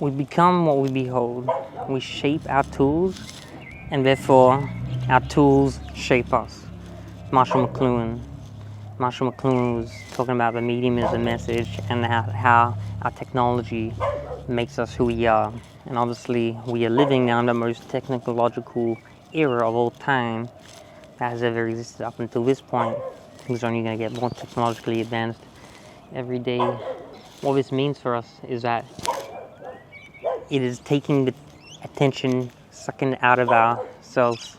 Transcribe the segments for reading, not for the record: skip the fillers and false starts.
We become what we behold. We shape our tools, and therefore our tools shape us. Marshall McLuhan. Marshall McLuhan was talking about the medium as a message and how our technology makes us who we are. And obviously, we are living now in the most technological era of all time that has ever existed up until this point. Things are only going to get more technologically advanced every day. What this means for us is that it is taking the attention, sucking it out of ourselves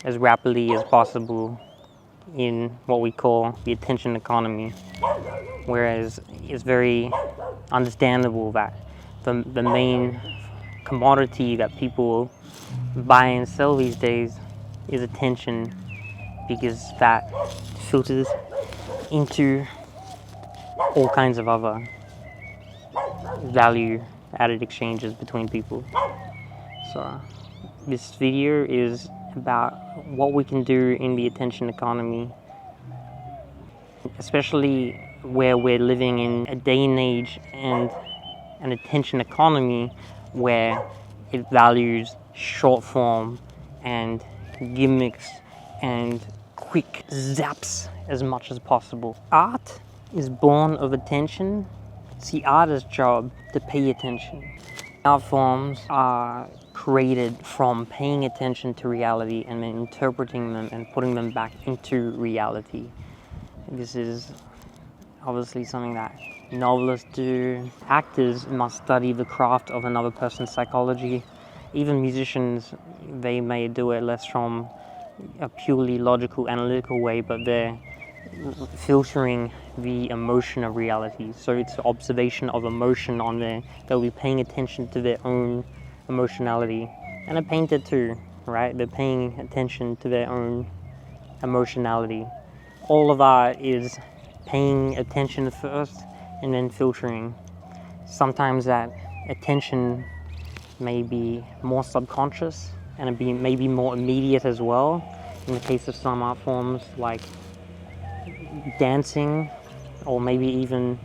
as rapidly as possible in what we call the attention economy. Whereas it's very understandable that the main commodity that people buy and sell these days is attention, because that filters into all kinds of other value added exchanges between people. So this video is about what we can do in the attention economy, especially where we're living in a day and age and an attention economy where it values short form and gimmicks and quick zaps as much as possible. Art is born of attention. It's the artist's job to pay attention. Art forms are created from paying attention to reality and then interpreting them and putting them back into reality. This is obviously something that novelists do. Actors must study the craft of another person's psychology. Even musicians, they may do it less from a purely logical, analytical way, but they're filtering the emotion of reality. So it's observation of emotion on there. They'll be paying attention to their own emotionality. And a painter too, right? They're paying attention to their own emotionality. All of art is paying attention first and then filtering. Sometimes that attention may be more subconscious and it may be more immediate as well. In the case of some art forms like dancing, or maybe even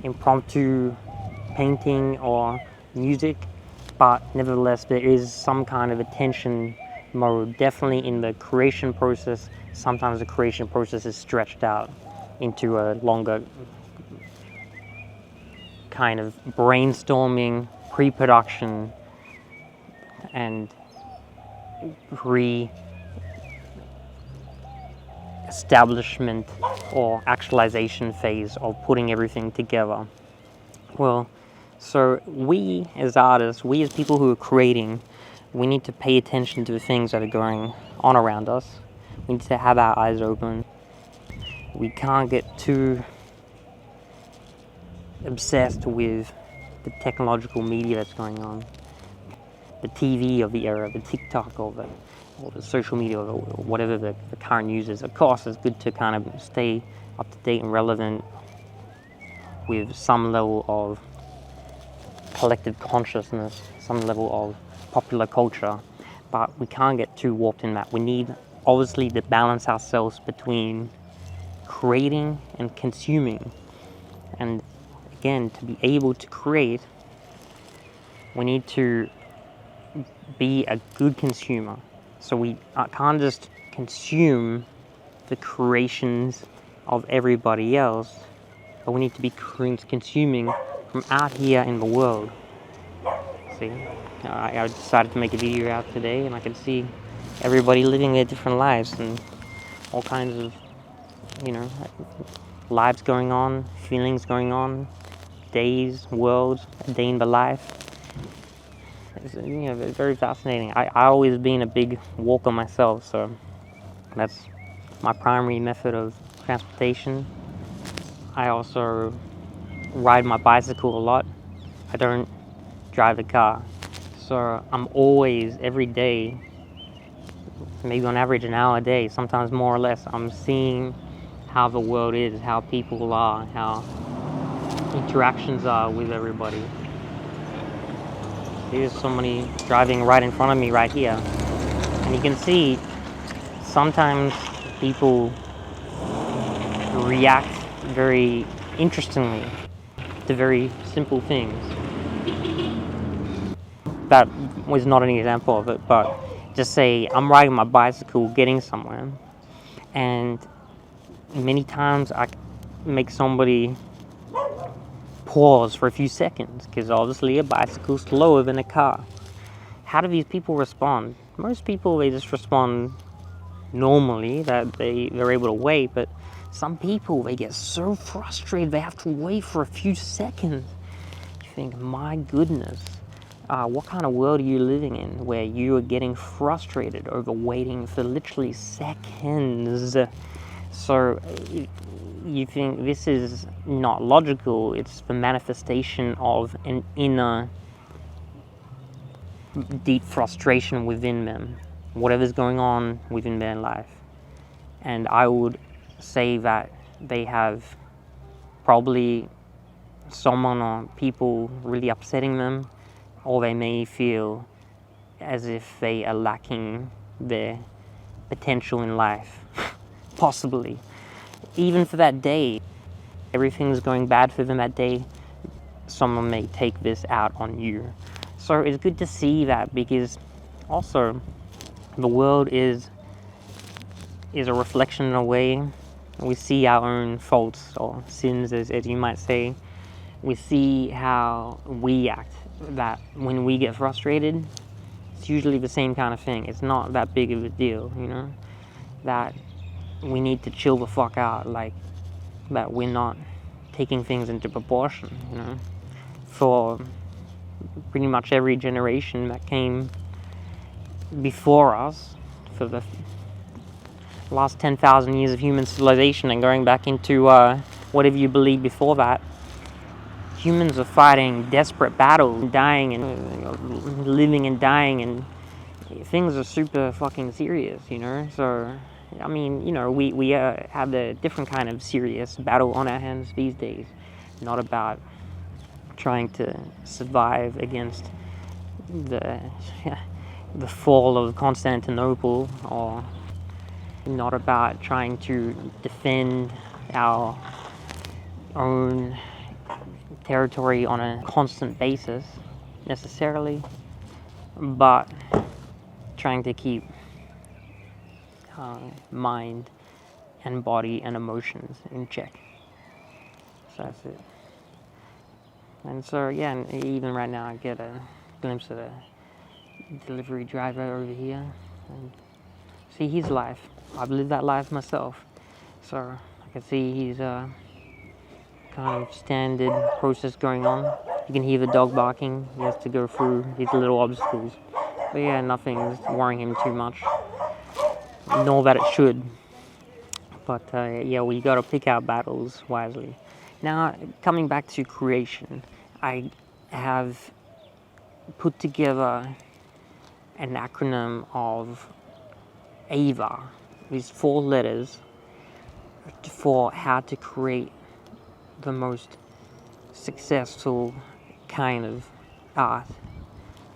impromptu painting or music, but nevertheless there is some kind of attention mode. Definitely in the creation process, sometimes the creation process is stretched out into a longer kind of brainstorming, pre-production, and establishment or actualization phase of putting everything together. Well, so we as artists, we as people who are creating, we need to pay attention to the things that are going on around us. We need to have our eyes open. We can't get too obsessed with the technological media that's going on. The TV of the era, the TikTok or the social media or whatever the current news is. Of course, it's good to kind of stay up to date and relevant with some level of collective consciousness, some level of popular culture, but we can't get too warped in that. We need, obviously, to balance ourselves between creating and consuming. And again, to be able to create, we need to be a good consumer. So we can't just consume the creations of everybody else, but we need to be consuming from out here in the world. See, I decided to make a video out today, and I could see everybody living their different lives and all kinds of, lives going on, feelings going on, days, worlds, a day in the life. It's, very fascinating. I always been a big walker myself, so that's my primary method of transportation. I also ride my bicycle a lot. I don't drive a car. So I'm always, every day, maybe on average an hour a day, sometimes more or less, I'm seeing how the world is, how people are, how interactions are with everybody. There's somebody driving right in front of me right here. And you can see sometimes people react very interestingly to very simple things. that was not an example of it, but just say I'm riding my bicycle getting somewhere, and many times I make somebody pause for a few seconds because obviously a bicycle's slower than a car. How do these people respond? Most people, they just respond normally, that they're able to wait, but some people, they get so frustrated they have to wait for a few seconds. You think, my goodness, what kind of world are you living in where you are getting frustrated over waiting for literally seconds? So you think this is not logical. It's the manifestation of an inner deep frustration within them, whatever's going on within their life. And I would say that they have probably someone or people really upsetting them, or they may feel as if they are lacking their potential in life. Possibly. Even for that day, everything's going bad for them that day, someone may take this out on you. So it's good to see that, because also the world is a reflection in a way. We see our own faults or sins, as you might say. We see how we act, that when we get frustrated, it's usually the same kind of thing. It's not that big of a deal, you know, that we need to chill the fuck out, like that we're not taking things into proportion, you know. For pretty much every generation that came before us, for the last 10,000 years of human civilization, and going back into whatever you believe before that, humans are fighting desperate battles, dying and living and dying, and things are super fucking serious, you know. So I mean, you know, we have a different kind of serious battle on our hands these days, not about trying to survive against the fall of Constantinople, or not about trying to defend our own territory on a constant basis necessarily, but trying to keep mind and body and emotions in check. So that's it. And so yeah, and even right now I get a glimpse of a delivery driver over here, and see his life. I've lived that life myself, so I can see he's kind of standard process going on. You can hear the dog barking. He has to go through these little obstacles, but yeah, nothing's worrying him too much, nor that it should. But yeah, we got to pick our battles wisely. Now, coming back to creation, I have put together an acronym of AVA, these 4 letters, for how to create the most successful kind of art.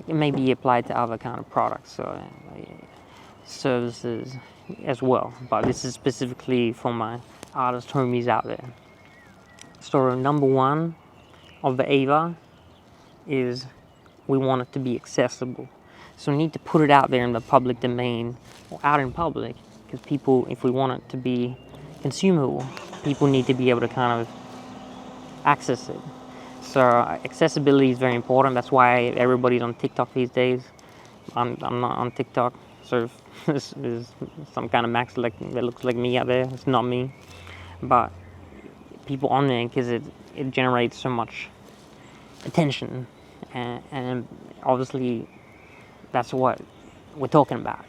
It may be applied to other kind of products or services as well, but this is specifically for my artist homies out there. So number 1 of the AVA is we want it to be accessible. So we need to put it out there in the public domain, or out in public, because people, if we want it to be consumable, people need to be able to kind of access it. So accessibility is very important. That's why everybody's on TikTok these days. I'm not on TikTok, so if this is some kind of max that looks like me out there, it's not me. But people on there, because it generates so much attention, and obviously that's what we're talking about.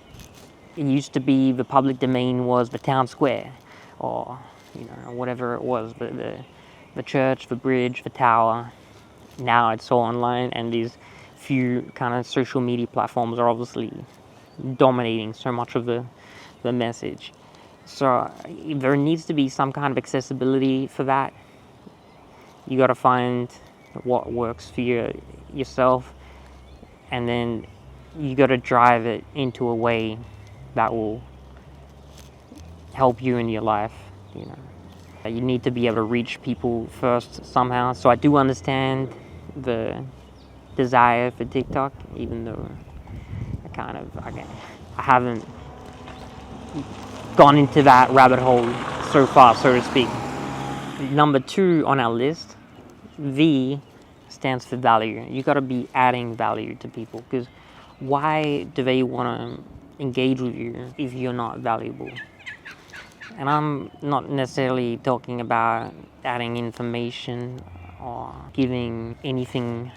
It used to be the public domain was the town square, or you know, whatever it was, the church, the bridge, the tower. Now it's all online, and these few kind of social media platforms are obviously dominating so much of the message. So there needs to be some kind of accessibility for that. You got to find what works for yourself, and then you got to drive it into a way that will help you in your life, you know. You need to be able to reach people first somehow. So I do understand the desire for TikTok, even though I haven't gone into that rabbit hole so far, so to speak. Number 2 on our list, V, stands for value. You got to be adding value to people, because why do they want to engage with you if you're not valuable? And I'm not necessarily talking about adding information or giving anything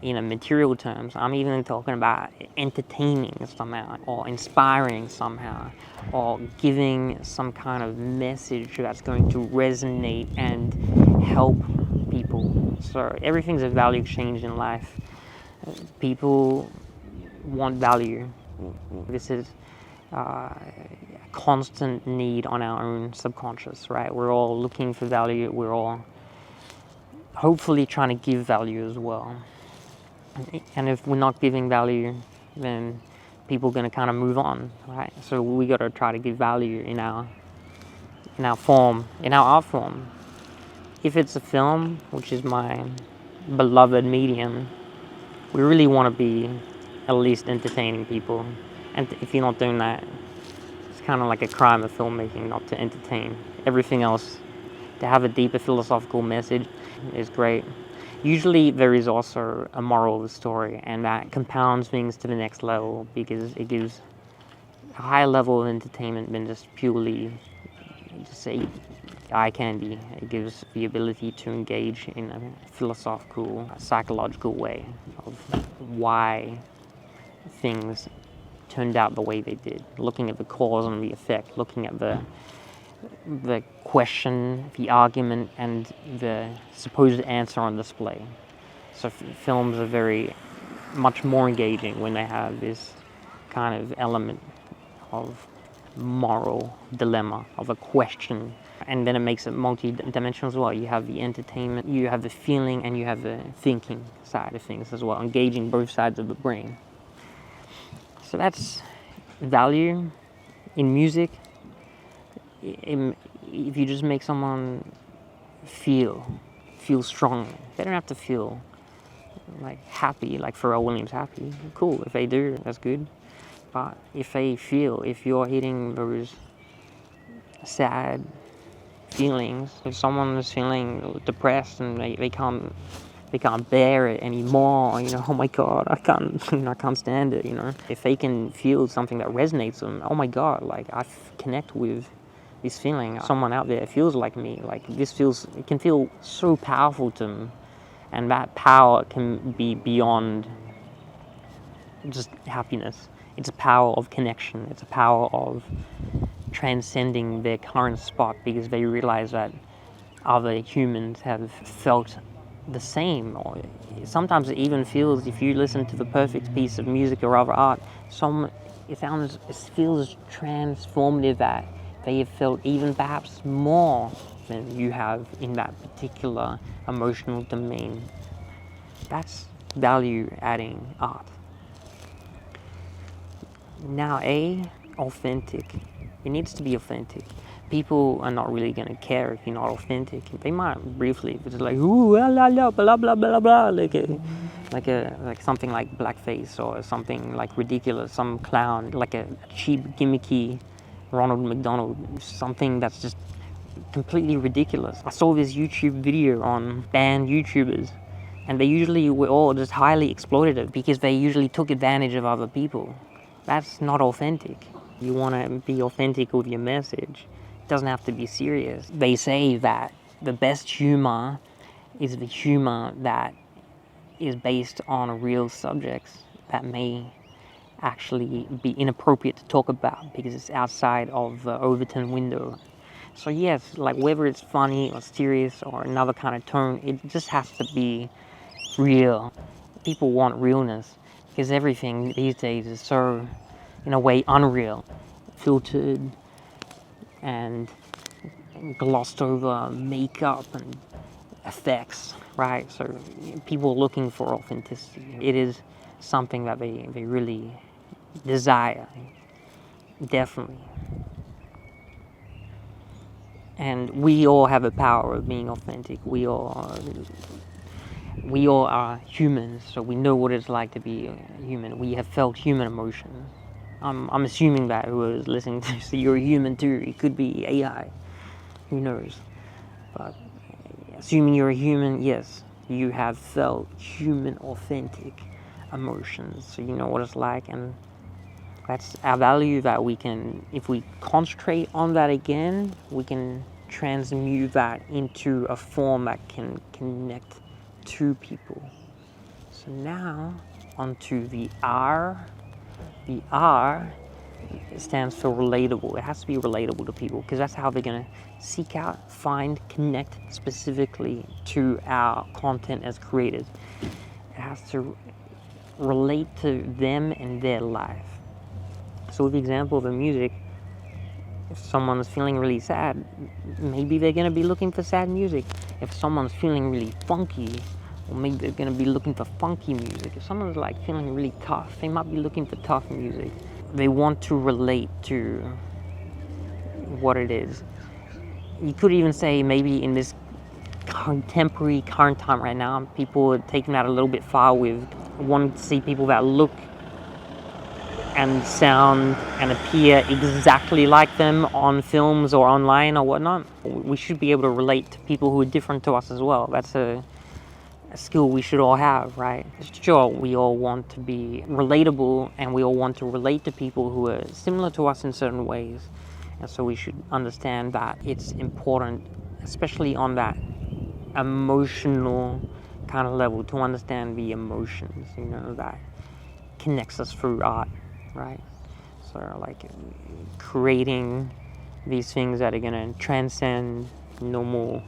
in a material terms. I'm even talking about entertaining somehow, or inspiring somehow, or giving some kind of message that's going to resonate and help people. So everything's a value exchange in life. People want value. This is a constant need on our own subconscious, right? We're all looking for value. We're all hopefully trying to give value as well. And if we're not giving value, then people are going to kind of move on, right? So we got to try to give value in our art form. If it's a film, which is my beloved medium, we really want to be at least entertaining people. And if you're not doing that, it's kind of like a crime of filmmaking not to entertain. Everything else, to have a deeper philosophical message, is great. Usually there is also a moral of the story, and that compounds things to the next level, because it gives a higher level of entertainment than just purely say eye candy. It gives the ability to engage in a philosophical, psychological way of why things turned out the way they did, looking at the cause and the effect, looking at the question, the argument, and the supposed answer on display. So films are very much more engaging when they have this kind of element of moral dilemma, of a question. And then it makes it multi-dimensional as well. You have the entertainment, you have the feeling, and you have the thinking side of things as well, engaging both sides of the brain. So that's value in music. If you just make someone feel strong, they don't have to feel like happy, like Pharrell Williams happy. Cool, if they do, that's good. But if you're hitting those sad feelings, if someone is feeling depressed and they can't bear it anymore, oh my god, I can't stand it, If they can feel something that resonates with them, oh my god, like I connect with this feeling. Someone out there feels like me, like it can feel so powerful to them, and that power can be beyond just happiness. It's a power of connection. It's a power of transcending their current spot, because they realize that other humans have felt the same. Or sometimes it even feels, if you listen to the perfect piece of music or other art, it feels transformative, that they have felt even perhaps more than you have in that particular emotional domain. That's value adding art. Now, authentic. It needs to be authentic. People are not really going to care if you're not authentic. They might briefly, if it's like, ooh, la la, blah blah blah blah, like something like blackface, or something like ridiculous, some clown, like a cheap, gimmicky Ronald McDonald, something that's just completely ridiculous. I saw this YouTube video on banned YouTubers, and they usually were all just highly exploitative because they usually took advantage of other people. That's not authentic. You want to be authentic with your message. It doesn't have to be serious. They say that the best humor is the humor that is based on real subjects that may actually be inappropriate to talk about because it's outside of the Overton window. So yes, like whether it's funny or serious or another kind of tone, it just has to be real. People want realness because everything these days is so, in a way, unreal, filtered and glossed over makeup and effects, right? So people are looking for authenticity. It is something that they really desire, definitely. And we all have a power of being authentic. We all we all are humans, so we know what it's like to be a human. We have felt human emotions. I'm assuming that whoever's listening to this, you're a human too. It could be AI, who knows? But assuming you're a human, yes, you have felt human, authentic emotions. So you know what it's like, and that's our value that we can, if we concentrate on that again, we can transmute that into a form that can connect to people. So now, onto the R. The R stands for relatable. It has to be relatable to people because that's how they're going to seek out, find, connect specifically to our content as creators. It has to relate to them and their life. So with the example of the music, if someone's feeling really sad, maybe they're going to be looking for sad music. If someone's feeling really funky, well, maybe they're going to be looking for funky music. If someone's like feeling really tough, they might be looking for tough music. They want to relate to what it is. You could even say maybe in this current time right now, people are taking that a little bit far with wanting to see people that look and sound and appear exactly like them on films or online or whatnot. We should be able to relate to people who are different to us as well. That's a skill we should all have, right? Sure, we all want to be relatable and we all want to relate to people who are similar to us in certain ways. And so we should understand that it's important, especially on that emotional kind of level, to understand the emotions, that connects us through art, right? So like creating these things that are going to transcend normal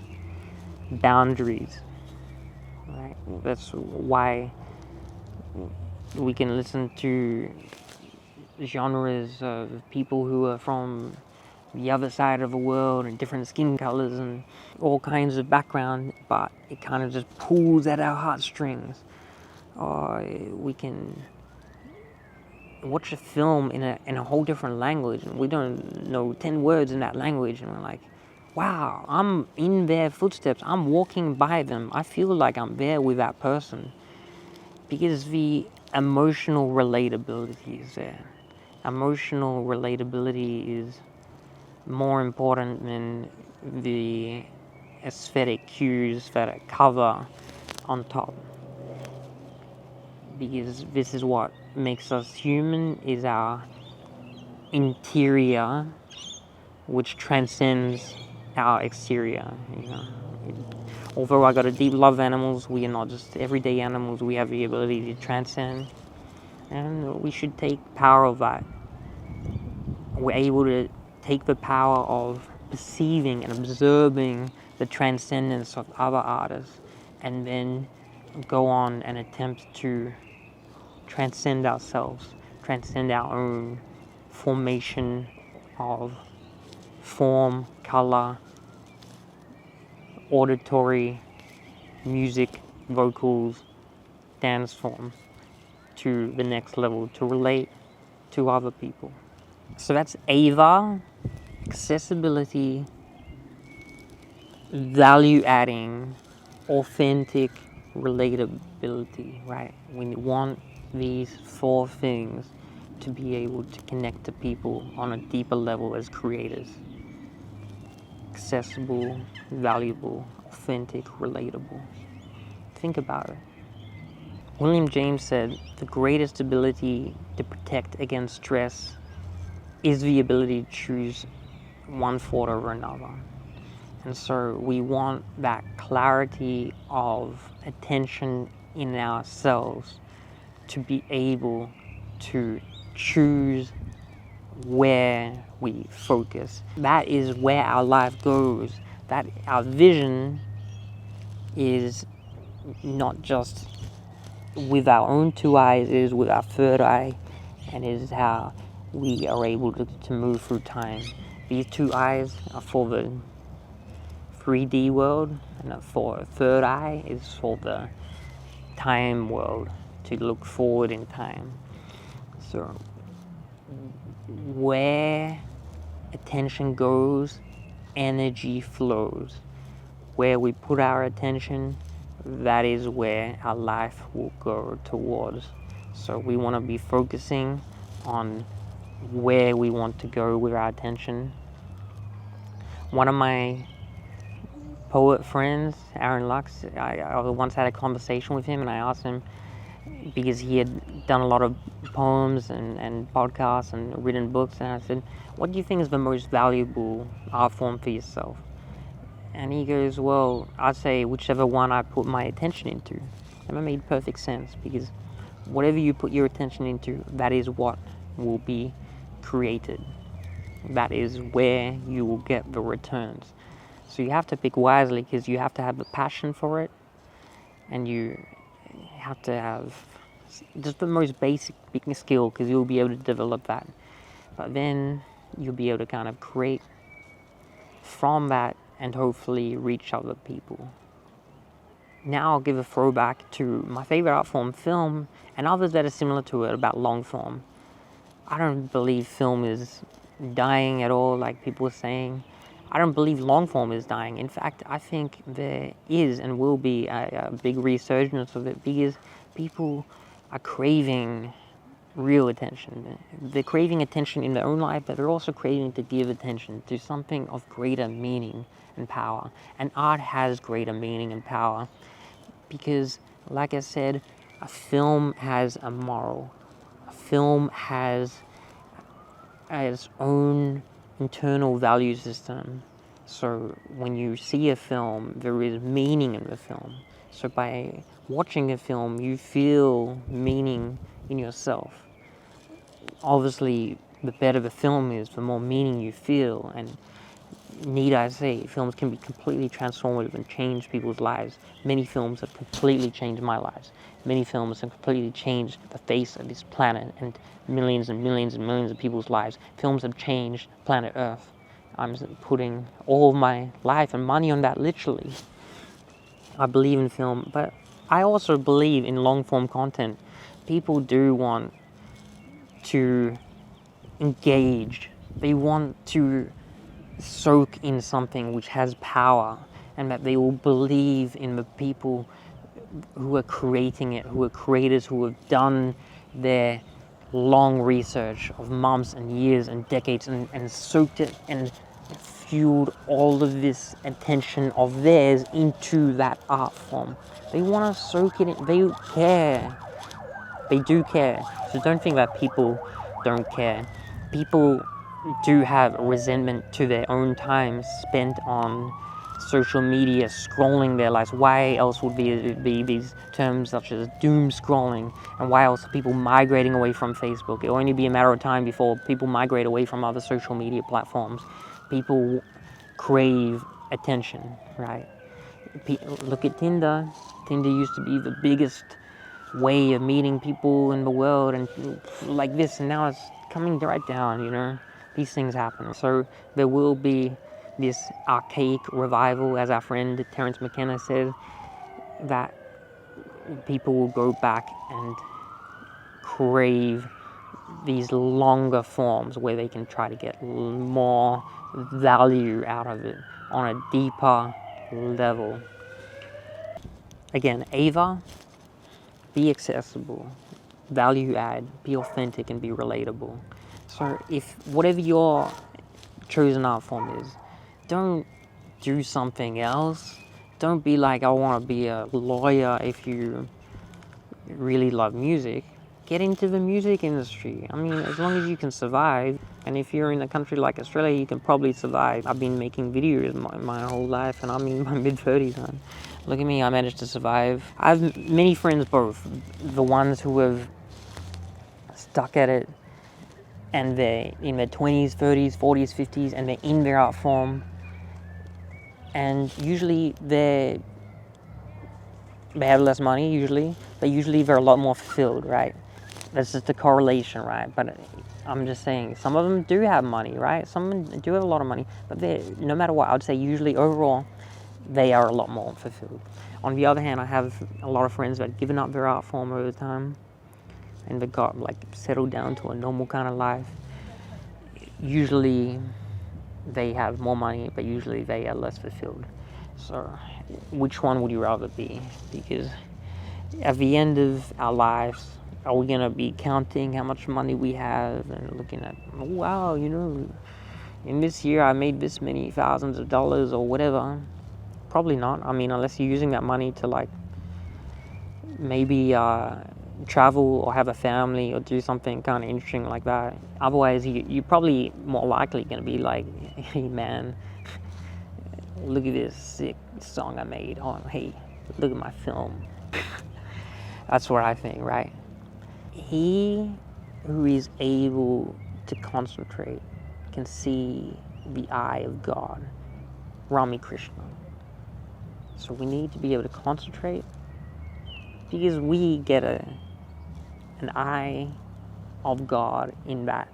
boundaries, right? That's why we can listen to genres of people who are from the other side of the world and different skin colors and all kinds of background, but it kind of just pulls at our heartstrings. Or we can watch a film in a whole different language and we don't know 10 words in that language, and we're like, wow, I'm in their footsteps, I'm walking by them, I feel like I'm there with that person, because the emotional relatability is there. Emotional relatability is more important than the aesthetic cues that are cover on top, because this is what makes us human, is our interior, which transcends our exterior. Although I got a deep love of animals, we are not just everyday animals. We have the ability to transcend, and we should take power of that. We're able to take the power of perceiving and observing the transcendence of other artists, and then go on and attempt to transcend ourselves, transcend our own formation of form, color, auditory, music, vocals, dance form, to the next level, to relate to other people. So that's AVA, accessibility, value adding, authentic relatability, right? We want these 4 things to be able to connect to people on a deeper level as creators. Accessible, valuable, authentic, relatable. Think about it. William James said, the greatest ability to protect against stress is the ability to choose one thought over another. And so we want that clarity of attention in ourselves to be able to choose where we focus. That is where our life goes. That our vision is not just with our own 2 eyes, it is with our 3rd eye, and it is how we are able to move through time. These 2 eyes are for the 3D world, and for 3rd eye is for the time world, to look forward in time. So where attention goes, energy flows. Where we put our attention, that is where our life will go towards. So we want to be focusing on where we want to go with our attention. One of my poet friends, Aaron Lux, I once had a conversation with him, and I asked him, because he had done a lot of poems and podcasts and written books, and I said, what do you think is the most valuable art form for yourself? And he goes, well, I'd say whichever one I put my attention into. And that made perfect sense, because whatever you put your attention into, that is what will be created. That is where you will get the returns. So you have to pick wisely, because you have to have a passion for it, and you have to have just the most basic skill, because you'll be able to develop that. But then you'll be able to kind of create from that and hopefully reach other people. Now I'll give a throwback to my favorite art form, film, and others that are similar to it about long form. I don't believe film is dying at all, like people are saying. I don't believe long form is dying. In fact, I think there is and will be a big resurgence of it, because people are craving real attention. They're craving attention in their own life, but they're also craving to give attention to something of greater meaning and power. And art has greater meaning and power because, like I said, a film has a moral. A film has its own internal value system. So when you see a film, there is meaning in the film. So by watching a film, you feel meaning in yourself. Obviously, the better the film is, the more meaning you feel. And need I say, films can be completely transformative and change people's lives. Many films have completely changed my lives. Many films have completely changed the face of this planet and millions and millions and millions of people's lives. Films have changed planet Earth. I'm putting all of my life and money on that, literally. I believe in film, but I also believe in long-form content. People do want to engage. They want to soak in something which has power, and that they will believe in the people who are creating it, who are creators, who have done their long research of months and years and decades and soaked it and fueled all of this attention of theirs into that art form. They want to soak it in. They care. They do care. So don't think that people don't care. People do have resentment to their own time spent on social media, scrolling their lives. Why else would be these terms such as doom scrolling? And why else are people migrating away from Facebook? It'll only be a matter of time before people migrate away from other social media platforms. People crave attention, right? Look at Tinder. Tinder used to be the biggest way of meeting people in the world, and like this, and now it's coming right down, you know. These things happen. So there will be this archaic revival, as our friend Terence McKenna said, that people will go back and crave these longer forms where they can try to get more value out of it on a deeper level. Again, Ava, be accessible, value add, be authentic, and be relatable. So if whatever your chosen art form is, don't do something else. Don't be like, I want to be a lawyer. If you really love music, get into the music industry. I mean, as long as you can survive, and if you're in a country like Australia, you can probably survive. I've been making videos my whole life, and I'm in my mid-30s, man. Look at me, I managed to survive. I have many friends, both the ones who have stuck at it and they're in their 20s, 30s, 40s, 50s, and they're in their art form, and usually they have less money, but usually they're a lot more fulfilled, right? That's just a correlation, right? But I'm just saying, some of them do have money, right? Some of them do have a lot of money, but no matter what, I'd say usually overall, they are a lot more fulfilled. On the other hand, I have a lot of friends that have given up their art form over time, and they got like settled down to a normal kind of life. Usually they have more money, but usually they are less fulfilled. So, which one would you rather be? Because at the end of our lives, are we gonna be counting how much money we have and looking at, oh, wow, in this year I made this many thousands of dollars or whatever? Probably not. I mean, unless you're using that money to like maybe travel or have a family or do something kind of interesting like that. Otherwise, you're probably more likely going to be like, hey man, look at this sick song I made. Oh, hey, look at my film. That's what I think, right? He who is able to concentrate can see the eye of God. Rami Krishna. So we need to be able to concentrate because we get an eye of God in that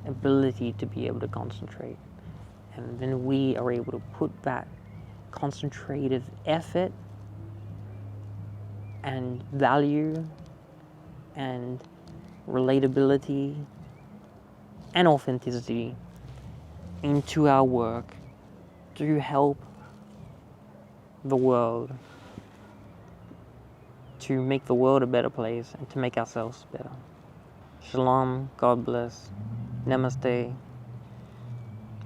ability to be able to concentrate. And then we are able to put that concentrative effort and value and relatability and authenticity into our work to help the world, to make the world a better place and to make ourselves better. Shalom, God bless, namaste,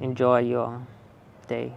enjoy your day.